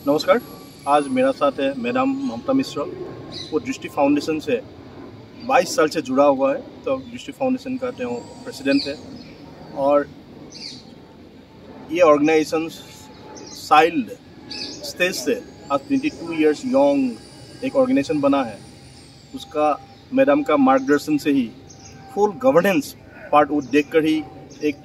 नमस्कार। आज मेरा साथ है मैडम ममता मिश्रा। वो दृष्टि फाउंडेशन से 22 साल से जुड़ा हुआ है, तो दृष्टि फाउंडेशन का जो प्रेसिडेंट है। और ये ऑर्गेनाइजेशन चाइल्ड स्टेज से आज 22 इयर्स यंग एक ऑर्गेनाइजेशन बना है। उसका मैडम का मार्गदर्शन से ही फुल गवर्नेंस पार्ट वो देखकर ही एक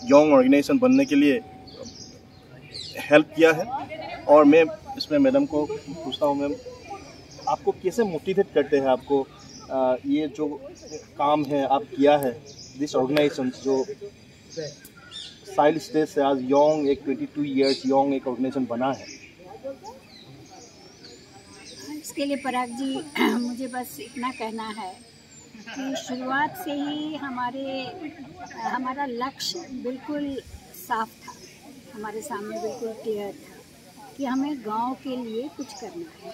यंग ऑर्गेनाइजेशन बनने के लिए हेल्प किया है। और मैं इसमें मैडम को पूछता हूँ, मैम आपको कैसे मोटिवेट करते हैं आपको ये जो काम है आप किया है, दिस ऑर्गेनाइजेशन जो चाइल्ड स्टेज से आज यंग एक 22 इयर्स यंग एक ऑर्गेनाइजेशन बना है। इसके लिए पराग जी मुझे बस इतना कहना है कि शुरुआत से ही हमारा लक्ष्य बिल्कुल साफ था, हमारे सामने बिल्कुल क्लियर था कि हमें गांव के लिए कुछ करना है,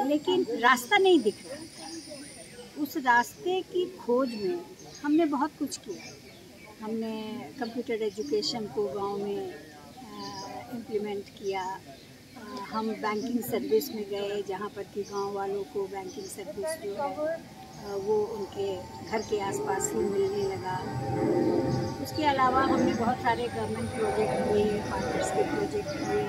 लेकिन रास्ता नहीं दिख रहा था। उस रास्ते की खोज में हमने बहुत कुछ किया। हमने कंप्यूटर एजुकेशन को गांव में इम्प्लीमेंट किया। हम बैंकिंग सर्विस में गए, जहाँ पर कि गांव वालों को बैंकिंग सर्विस जो है वो उनके घर के आसपास ही मिलने लगा। उसके अलावा हमने बहुत सारे गवर्नमेंट प्रोजेक्ट किए, फार्मर्स के प्रोजेक्ट किए।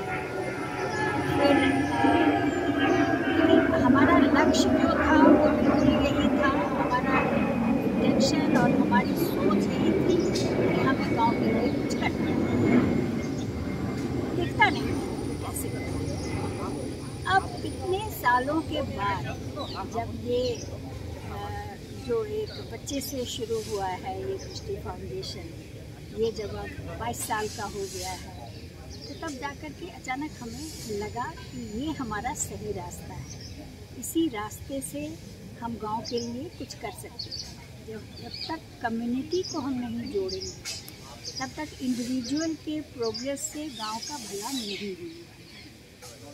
फिर हमारा लक्ष्य जो था वो बिल्कुल यही था, हमारा इंटेंशन और हमारी सोच यही थी कि हमें गांव के लिए कुछ करना है। दिखता नहीं कैसे करना। अब इतने सालों के बाद जब ये जो एक बच्चे से शुरू हुआ है ये दृष्टि फाउंडेशन, ये जब अब 22 साल का हो गया है, तो तब जाकर के अचानक हमें लगा कि ये हमारा सही रास्ता है। इसी रास्ते से हम गांव के लिए कुछ कर सकते हैं। जब तक कम्युनिटी को हम नहीं जोड़ेंगे, तब तक इंडिविजुअल के प्रोग्रेस से गांव का भला नहीं होगा।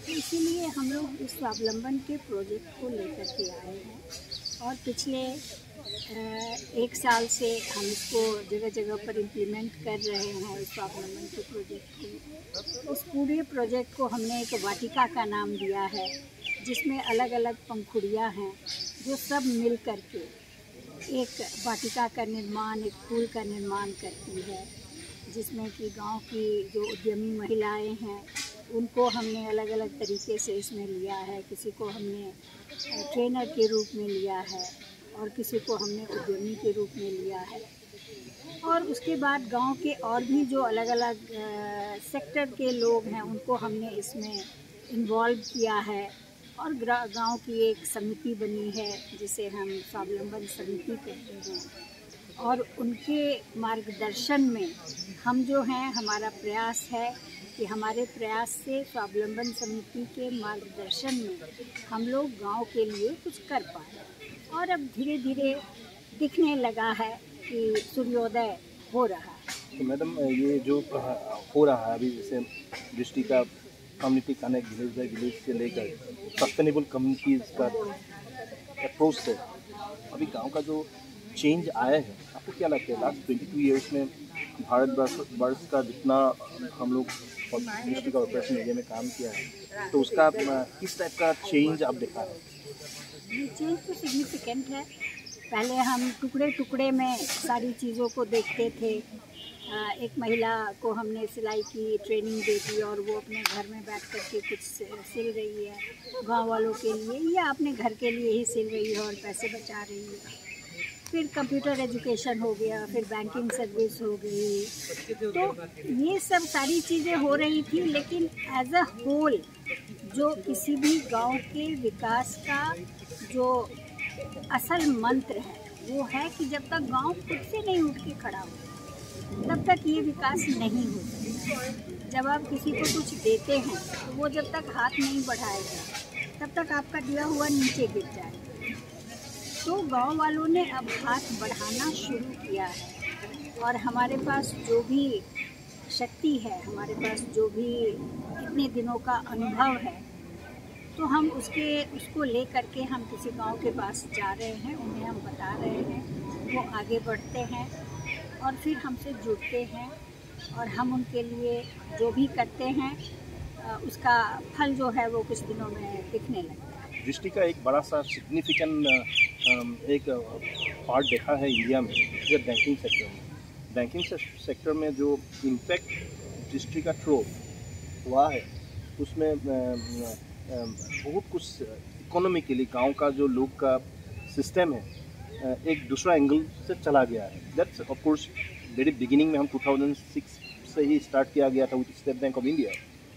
तो इसीलिए हम लोग इस स्वावलंबन के प्रोजेक्ट को लेकर के आए हैं और पिछले 1 साल से हम इसको जगह जगह पर इम्प्लीमेंट कर रहे हैं, इस स्वावलंबन के प्रोजेक्ट को। उस पूरे प्रोजेक्ट को हमने एक वाटिका का नाम दिया है, जिसमें अलग अलग पंखुड़ियाँ हैं जो सब मिल कर के एक वाटिका का निर्माण, एक फूल का निर्माण करती है, जिसमें कि गांव की जो उद्यमी महिलाएं हैं उनको हमने अलग अलग तरीके से इसमें लिया है। किसी को हमने ट्रेनर के रूप में लिया है और किसी को हमने उद्यमी के रूप में लिया है। और उसके बाद गांव के और भी जो अलग अलग सेक्टर के लोग हैं उनको हमने इसमें इन्वॉल्व किया है। और गांव की एक समिति बनी है जिसे हम स्वावलंबन समिति कहते हैं, और उनके मार्गदर्शन में हम जो हैं, हमारा प्रयास है कि हमारे प्रयास से स्वावलंबन समिति के मार्गदर्शन में हम लोग गांव के लिए कुछ कर पाए। और अब धीरे धीरे दिखने लगा है कि सूर्योदय हो रहा है। तो मैडम ये जो हो रहा है अभी, जैसे दृष्टि का community connect village by village से लेकर सस्टेनेबल कम्युनिटीज़ का अप्रोच से अभी गांव का जो चेंज आया है, आपको क्या लगता है लास्ट 22 इयर्स में भारतवर्ष का जितना हम लोग दृष्टि का ऑपरेशन एरिया में काम किया है, तो उसका किस टाइप का चेंज आप देखा है? ये चेंज तो सिग्निफिकेंट है। पहले हम टुकड़े टुकड़े में सारी चीज़ों को देखते थे। एक महिला को हमने सिलाई की ट्रेनिंग दे दी और वो अपने घर में बैठ कर के कुछ सिल रही है गांव वालों के लिए, या अपने घर के लिए ही सिल रही है और पैसे बचा रही है। फिर कंप्यूटर एजुकेशन हो गया, फिर बैंकिंग सर्विस हो गई। तो ये सब सारी चीज़ें हो रही थी, लेकिन एज अ होल जो किसी भी गांव के विकास का जो असल मंत्र है वो है कि जब तक गांव खुद से नहीं उठ के खड़ा हो तब तक ये विकास नहीं हो सकता। जब आप किसी को कुछ देते हैं तो वो जब तक हाथ नहीं बढ़ाएगा तब तक आपका दिया हुआ नीचे गिर जाएगा। तो गांव वालों ने अब हाथ बढ़ाना शुरू किया है और हमारे पास जो भी शक्ति है, हमारे पास जो भी इतने दिनों का अनुभव है, तो हम उसको ले करके हम किसी गांव के पास जा रहे हैं, उन्हें हम बता रहे हैं, वो आगे बढ़ते हैं और फिर हमसे जुड़ते हैं और हम उनके लिए जो भी करते हैं उसका फल जो है वो कुछ दिनों में दिखने लगता है। दृष्टि का एक बड़ा सा सिग्निफिकेंट एक पार्ट देखा है इंडिया में, जो बैंकिंग सेक्टर में। बैंकिंग सेक्टर में जो इम्पैक्ट दृष्टि का थ्रू हुआ है, उसमें बहुत कुछ इकोनॉमिकली गांव का जो लोग का सिस्टम है एक दूसरा एंगल से चला गया है। That's of course very beginning में हम 2006 से ही स्टार्ट किया गया था with state bank of India.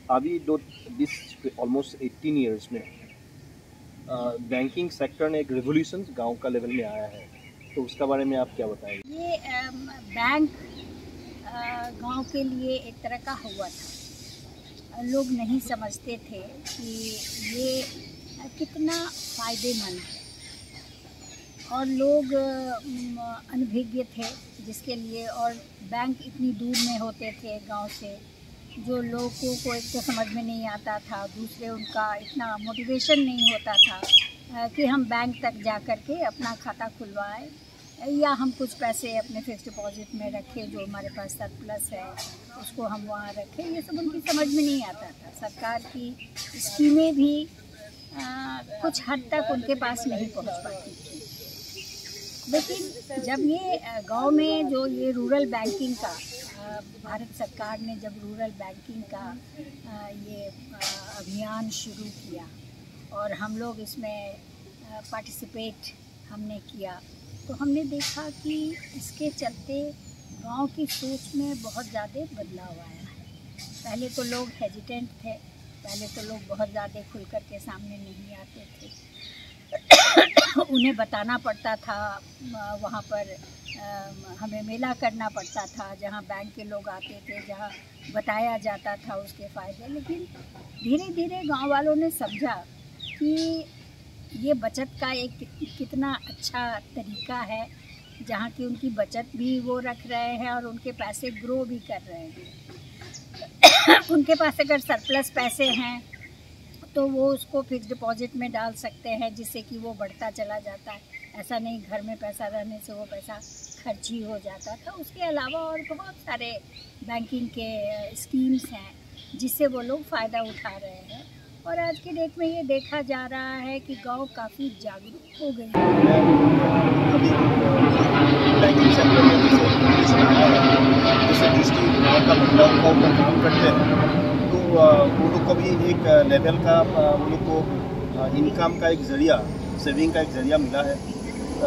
अभी दिस ऑलमोस्ट 18 ईयर्स में बैंकिंग सेक्टर ने एक रेवोल्यूशन गांव का लेवल में आया है, तो उसका बारे में आप क्या बताएंगे? ये बैंक गांव के लिए एक तरह का हुआ था। लोग नहीं समझते थे कि ये कितना फ़ायदेमंद है, और लोग अनभिज्ञ थे जिसके लिए, और बैंक इतनी दूर में होते थे गांव से, जो लोगों को एक तो समझ में नहीं आता था, दूसरे उनका इतना मोटिवेशन नहीं होता था कि हम बैंक तक जा कर के अपना खाता खुलवाएं या हम कुछ पैसे अपने फिक्स डिपॉजिट में रखें, जो हमारे पास सरप्लस है उसको हम वहाँ रखें। ये सब उनकी समझ में नहीं आता था। सरकार की स्कीमें भी कुछ हद तक उनके पास नहीं पहुँच पाती थी। लेकिन जब ये गांव में जो ये रूरल बैंकिंग का भारत सरकार ने जब रूरल बैंकिंग का ये अभियान शुरू किया और हम लोग इसमें पार्टिसिपेट हमने किया, तो हमने देखा कि इसके चलते गांव की सोच में बहुत ज़्यादा बदलाव आया है। पहले तो लोग हेजिटेंट थे, पहले तो लोग बहुत ज़्यादा खुल कर के सामने नहीं आते थे। उन्हें बताना पड़ता था, वहाँ पर हमें मेला करना पड़ता था जहाँ बैंक के लोग आते थे, जहाँ बताया जाता था उसके फ़ायदे। लेकिन धीरे धीरे गांव वालों ने समझा कि ये बचत का एक कितना अच्छा तरीका है, जहाँ की उनकी बचत भी वो रख रहे हैं और उनके पैसे ग्रो भी कर रहे हैं। उनके पास अगर सरप्लस पैसे हैं तो वो उसको फिक्स डिपॉजिट में डाल सकते हैं, जिससे कि वो बढ़ता चला जाता है। ऐसा नहीं घर में पैसा रहने से वो पैसा खर्च ही हो जाता था। उसके अलावा और बहुत सारे बैंकिंग के स्कीम्स हैं जिससे वो लोग फ़ायदा उठा रहे हैं, और आज के डेट में ये देखा जा रहा है कि गांव काफ़ी जागरूक हो गए हैं। अभी बैंकिंग सेक्टर में जैसे दृष्टि गाँव का महिलाओं का ऊपर काम करते हैं, तो वो लोग को भी एक लेवल का वो लोग को इनकम का एक ज़रिया, सेविंग का एक ज़रिया मिला है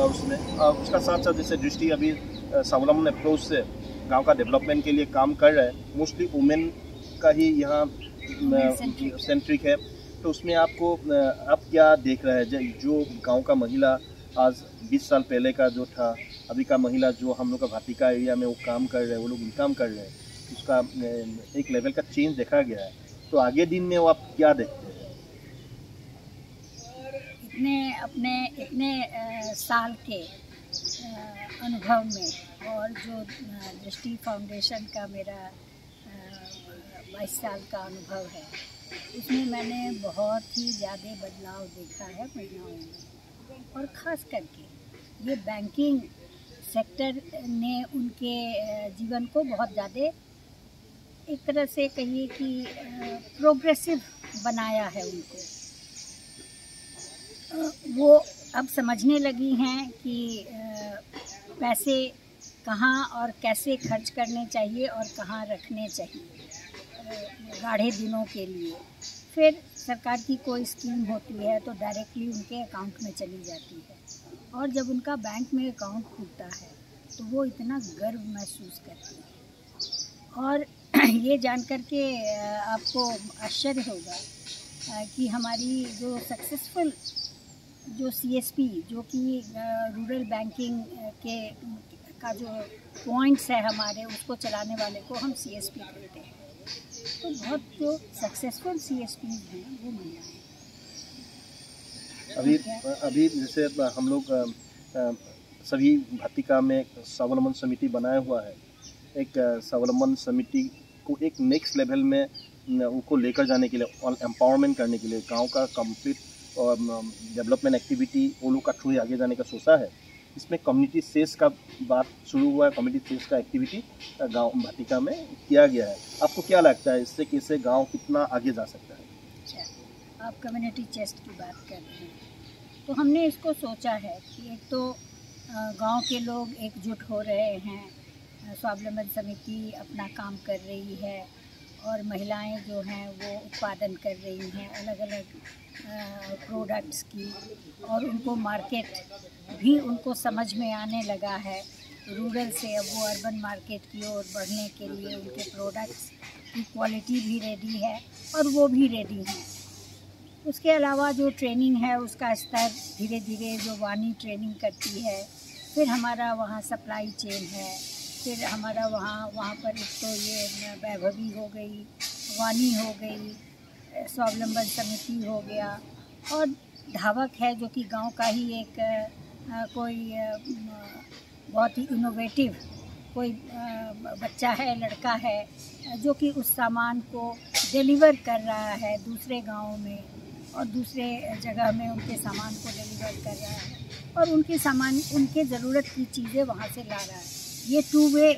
उसमें। उसका साथ साथ जैसे दृष्टि अभी स्वावलंबन अप्रोच से गांव का डेवलपमेंट के लिए काम कर रहे हैं। मोस्टली वुमेन का ही यहाँ सेंट्रिक है, तो उसमें आपको आप क्या देख रहे हैं जो गांव का महिला आज 20 साल पहले का जो था, अभी का महिला जो हम लोग का भाटिका एरिया में वो काम कर रहे हैं, वो लोग इनकम कर रहे हैं, उसका एक लेवल का चेंज देखा गया है। तो आगे दिन में वो आप क्या देखते हैं? इतने साल के अनुभव में, और जो दृष्टि फाउंडेशन का मेरा 22 साल का अनुभव है, उसमें मैंने बहुत ही ज़्यादा बदलाव देखा है महिलाओं में। और ख़ास करके ये बैंकिंग सेक्टर ने उनके जीवन को बहुत ज़्यादा एक तरह से कहिए कि प्रोग्रेसिव बनाया है उनको। वो अब समझने लगी हैं कि पैसे कहाँ और कैसे खर्च करने चाहिए और कहाँ रखने चाहिए गाढ़े दिनों के लिए। फिर सरकार की कोई स्कीम होती है तो डायरेक्टली उनके अकाउंट में चली जाती है, और जब उनका बैंक में अकाउंट खुलता है तो वो इतना गर्व महसूस करती है। और ये जानकर के आपको आश्चर्य होगा कि हमारी जो सक्सेसफुल जो CSP, जो कि रूरल बैंकिंग के का जो पॉइंट्स है हमारे, उसको चलाने वाले को हम CSP कहते हैं। तो बहुत जो सक्सेसफुल CSPs हैं वो महिलाएं हैं। अभी जैसे हम लोग सभी भाटिका में स्वावलंबन समिति बनाया हुआ है। एक स्वावलंबन समिति को एक नेक्स्ट लेवल में उनको लेकर जाने के लिए और एम्पावरमेंट करने के लिए गांव का कंप्लीट और डेवलपमेंट एक्टिविटी वो लोग का थ्रू आगे जाने का सोचा है। इसमें कम्युनिटी सेस का बात शुरू हुआ है, कम्युनिटी सेस का एक्टिविटी गांव भाटिका में किया गया है। आपको क्या लगता है इससे कैसे गांव कितना आगे जा सकता है? अच्छा, आप कम्युनिटी चेस्ट की बात कर रहे हैं, तो हमने इसको सोचा है कि एक तो गांव के लोग एकजुट हो रहे हैं, स्वावलंबन समिति अपना काम कर रही है और महिलाएं जो हैं वो उत्पादन कर रही हैं अलग अलग प्रोडक्ट्स की, और उनको मार्केट भी उनको समझ में आने लगा है। रूरल से अब वो अर्बन मार्केट की ओर बढ़ने के लिए उनके प्रोडक्ट्स की क्वालिटी भी रेडी है और वो भी रेडी हैं। उसके अलावा जो ट्रेनिंग है उसका स्तर धीरे धीरे जो वानी ट्रेनिंग करती है, फिर हमारा वहाँ सप्लाई चेन है, फिर हमारा वहाँ पर एक तो ये वैभवी हो गई, वानी हो गई, स्वावलंबन समिति हो गया, और धावक है जो कि गांव का ही एक कोई बहुत ही इनोवेटिव कोई बच्चा है, लड़का है, जो कि उस सामान को डिलीवर कर रहा है दूसरे गाँव में और दूसरे जगह में उनके सामान को डिलीवर कर रहा है और उनके ज़रूरत की चीज़ें वहाँ से ला रहा है। ये 2 वे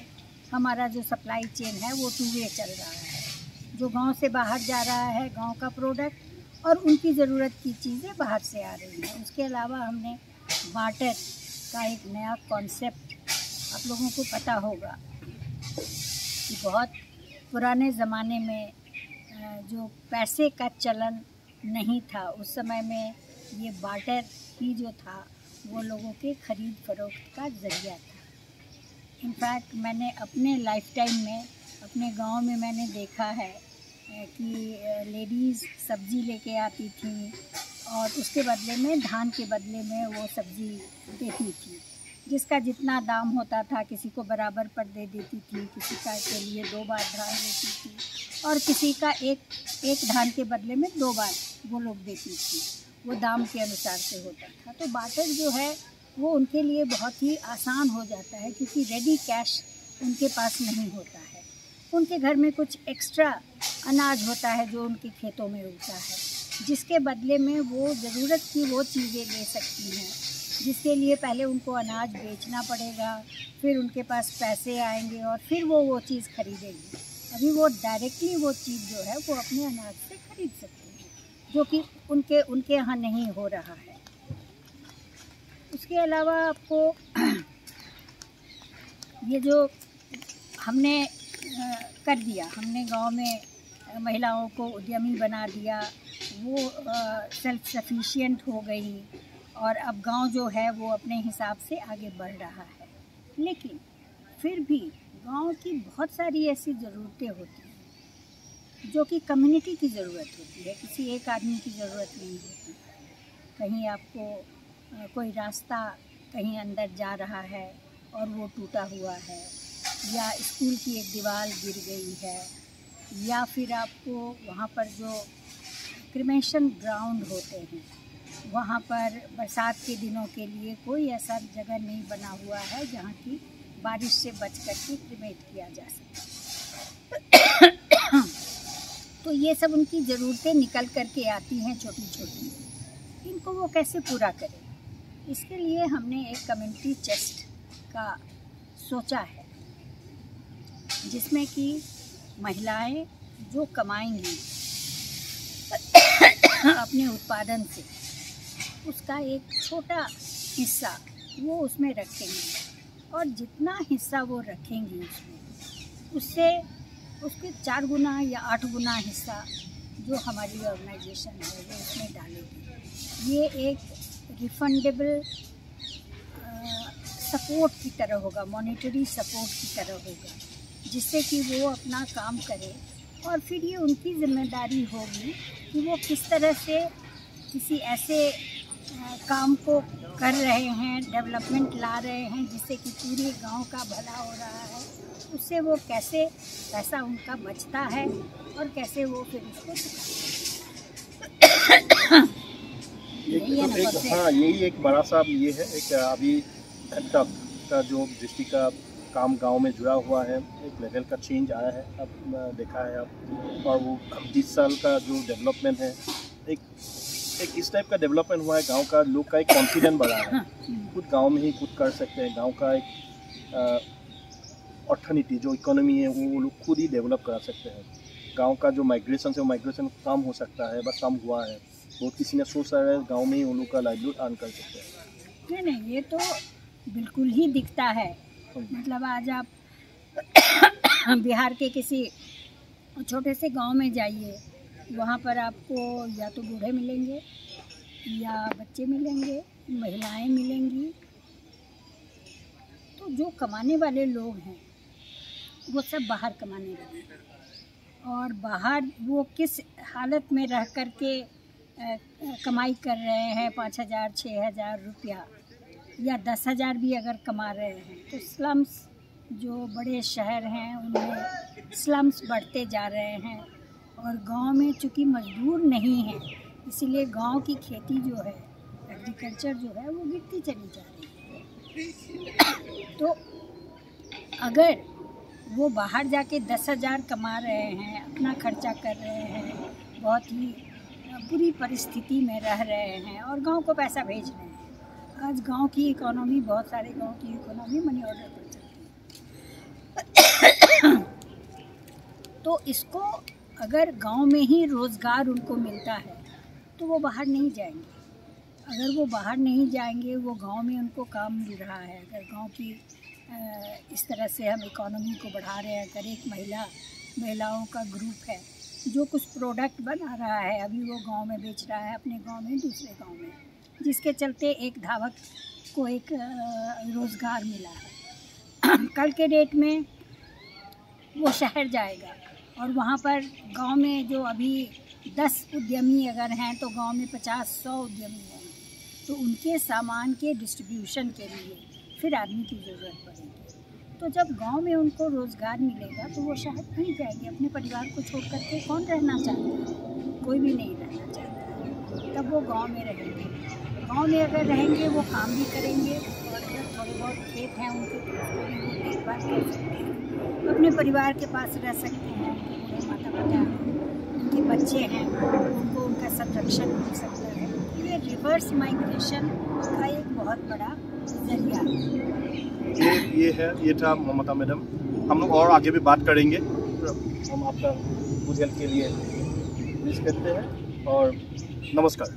हमारा जो सप्लाई चेन है वो 2 वे चल रहा है। जो गांव से बाहर जा रहा है गांव का प्रोडक्ट और उनकी ज़रूरत की चीज़ें बाहर से आ रही हैं। उसके अलावा हमने बार्टर का एक नया कॉन्सेप्ट, आप लोगों को पता होगा कि बहुत पुराने ज़माने में जो पैसे का चलन नहीं था, उस समय में ये बार्टर ही जो था वो लोगों के खरीद फरोख्त का ज़रिया था। इनफैक्ट मैंने अपने लाइफ टाइम में अपने गांव में मैंने देखा है कि लेडीज़ सब्ज़ी लेके आती थी और उसके बदले में धान के बदले में वो सब्ज़ी देती थी, जिसका जितना दाम होता था किसी को बराबर पर दे देती थी, किसी का के लिए 2 बार धान देती थी और किसी का एक धान के बदले में 2 बार वो लोग देती थी। वो दाम के अनुसार से होता था। तो बार्टर जो है वो उनके लिए बहुत ही आसान हो जाता है क्योंकि रेडी कैश उनके पास नहीं होता है। उनके घर में कुछ एक्स्ट्रा अनाज होता है जो उनके खेतों में उगता है, जिसके बदले में वो ज़रूरत की वो चीज़ें ले सकती हैं, जिसके लिए पहले उनको अनाज बेचना पड़ेगा, फिर उनके पास पैसे आएंगे और फिर वो चीज़ खरीदेंगे। अभी वो डायरेक्टली वो चीज़ जो है वो अपने अनाज से खरीद सकते हैं, जो कि उनके यहाँ नहीं हो रहा है। उसके अलावा आपको ये जो हमने कर दिया, हमने गांव में महिलाओं को उद्यमी बना दिया, वो सेल्फ सफिशिएंट हो गई और अब गांव जो है वो अपने हिसाब से आगे बढ़ रहा है। लेकिन फिर भी गांव की बहुत सारी ऐसी ज़रूरतें होती हैं जो कि कम्युनिटी की ज़रूरत होती है, किसी एक आदमी की ज़रूरत नहीं होती। कहीं आपको कोई रास्ता कहीं अंदर जा रहा है और वो टूटा हुआ है, या स्कूल की एक दीवार गिर गई है, या फिर आपको वहाँ पर जो क्रिमेशन ग्राउंड होते हैं वहाँ पर बरसात के दिनों के लिए कोई ऐसा जगह नहीं बना हुआ है जहाँ की बारिश से बच कर के क्रिमेट किया जा सके। तो ये सब उनकी ज़रूरतें निकल कर के आती हैं छोटी छोटी, इनको वो कैसे पूरा करें। इसके लिए हमने एक कम्युनिटी चेस्ट का सोचा है, जिसमें कि महिलाएं जो कमाएंगी अपने उत्पादन से, उसका एक छोटा हिस्सा वो उसमें रखेंगी और जितना हिस्सा वो रखेंगी उससे उसके 4 गुना या 8 गुना हिस्सा जो हमारी ऑर्गेनाइजेशन है वो उसमें डालेगी। ये एक रिफंडेबल सपोर्ट की तरह होगा, मॉनेटरी सपोर्ट की तरह होगा, जिससे कि वो अपना काम करे और फिर ये उनकी जिम्मेदारी होगी कि वो किस तरह से किसी ऐसे काम को कर रहे हैं, डेवलपमेंट ला रहे हैं जिससे कि पूरे गांव का भला हो रहा है, उससे वो कैसे पैसा उनका बचता है और कैसे वो फिर उसको यही एक बड़ा सा ये है। एक अभी घंटा का जो दृष्टि का काम गांव में जुड़ा हुआ है, एक लेवल का चेंज आया है, अब देखा है अब, और वो 20 साल का जो डेवलपमेंट है, एक एक इस टाइप का डेवलपमेंट हुआ है, गांव का लोग का एक कॉन्फिडेंस बढ़ा है, खुद गांव में ही खुद कर सकते हैं, गांव का एक अर्थनीति जो इकोनॉमी है वो लोग खुद ही डेवलप करा सकते हैं, गांव का जो माइग्रेशन है वो माइग्रेशन कम हो सकता है, बस कम हुआ है, बहुत किसी ने सोच रहा है गाँव में ही उन लोग का लाइवलीहुड अर्न कर सकते हैं। नहीं, ये तो बिल्कुल ही दिखता है। मतलब आज आप बिहार के किसी छोटे से गांव में जाइए, वहाँ पर आपको या तो बूढ़े मिलेंगे या बच्चे मिलेंगे, महिलाएं मिलेंगी। तो जो कमाने वाले लोग हैं वो सब बाहर कमाने लगे, और बाहर वो किस हालत में रह कर के कमाई कर रहे हैं, 5,000 6,000 रुपया या 10,000 भी अगर कमा रहे हैं, तो स्लम्स जो बड़े शहर हैं उनमें स्लम्स बढ़ते जा रहे हैं, और गांव में चूँकि मजदूर नहीं है इसीलिए गांव की खेती जो है, एग्रीकल्चर जो है वो गिरती चली जा रही है। तो अगर वो बाहर जाके 10,000 कमा रहे हैं, अपना खर्चा कर रहे हैं, बहुत ही बुरी परिस्थिति में रह रहे हैं और गांव को पैसा भेज रहे हैं। आज गांव की इकोनॉमी, बहुत सारे गांव की इकोनॉमी मनी ऑर्डर पर चलती है। तो इसको अगर गांव में ही रोज़गार उनको मिलता है तो वो बाहर नहीं जाएंगे। अगर वो बाहर नहीं जाएंगे, वो गांव में उनको काम मिल रहा है। अगर गांव की इस तरह से हम इकोनॉमी को बढ़ा रहे हैं, अगर एक महिलाओं का ग्रुप है जो कुछ प्रोडक्ट बना रहा है, अभी वो गांव में बेच रहा है, अपने गांव में दूसरे गांव में, जिसके चलते एक धावक को एक रोज़गार मिला है। कल के डेट में वो शहर जाएगा और वहाँ पर गांव में जो अभी 10 उद्यमी अगर हैं तो गांव में 50-100 उद्यमी हैं, तो उनके सामान के डिस्ट्रीब्यूशन के लिए फिर आदमी की ज़रूरत पड़ेगी। तो जब गांव में उनको रोज़गार मिलेगा तो वो शहर नहीं जाएंगे। अपने परिवार को छोड़ करके कौन रहना चाहता है? कोई भी नहीं रहना चाहता। तब वो गांव में रहेंगे। गांव में अगर रहेंगे वो काम भी करेंगे, और अगर थोड़े बहुत खेत हैं उनके तो उसको भी वो देखभाल कर सकते हैं, अपने परिवार के पास रह सकते हैं, उनके बूढ़े माता पिता हैं, उनके बच्चे हैं, उनको उनका संरक्षण मिल सकता है। ये रिवर्स माइग्रेशन का एक बहुत बड़ा जरिया ये था ममता मैडम। हम लोग और आगे भी बात करेंगे। हम आपका गुड हेल्थ के लिए विश करते हैं और नमस्कार।